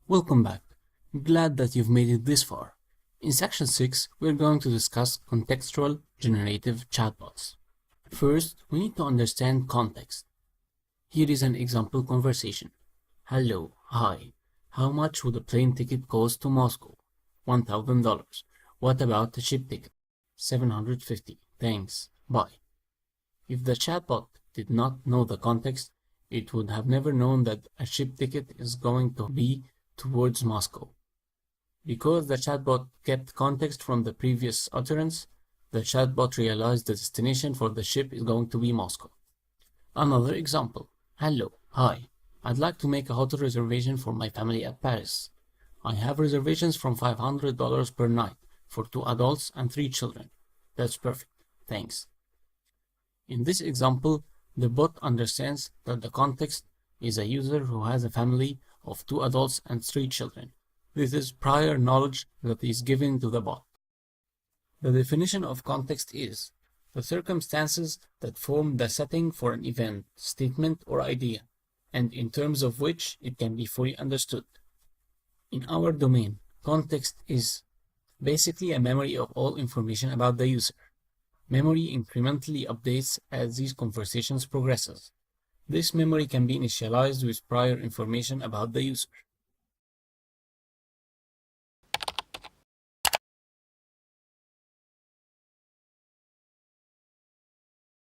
Welcome back. Glad that you've made it this far. In section 6, we're going to discuss contextual generative chatbots. First, we need to understand context. Here is an example conversation. Hello, hi. How much would a plane ticket cost to Moscow? $1,000. What about a ship ticket? $750. Thanks. Bye. If the chatbot did not know the context, it would have never known that a ship ticket is going to be towards Moscow. Because the chatbot kept context from the previous utterance, the chatbot realized the destination for the ship is going to be Moscow. Another example. Hello, hi. I'd like to make a hotel reservation for my family at Paris. I have reservations from $500 per night for 2 adults and 3 children. That's perfect. Thanks. In this example, the bot understands that the context is a user who has a family of 2 adults and 3 children. This is prior knowledge that is given to the bot. The definition of context is the circumstances that form the setting for an event, statement, or idea, and in terms of which it can be fully understood. In our domain, context is basically a memory of all information about the user. Memory incrementally updates as these conversations progresses. This memory can be initialized with prior information about the user.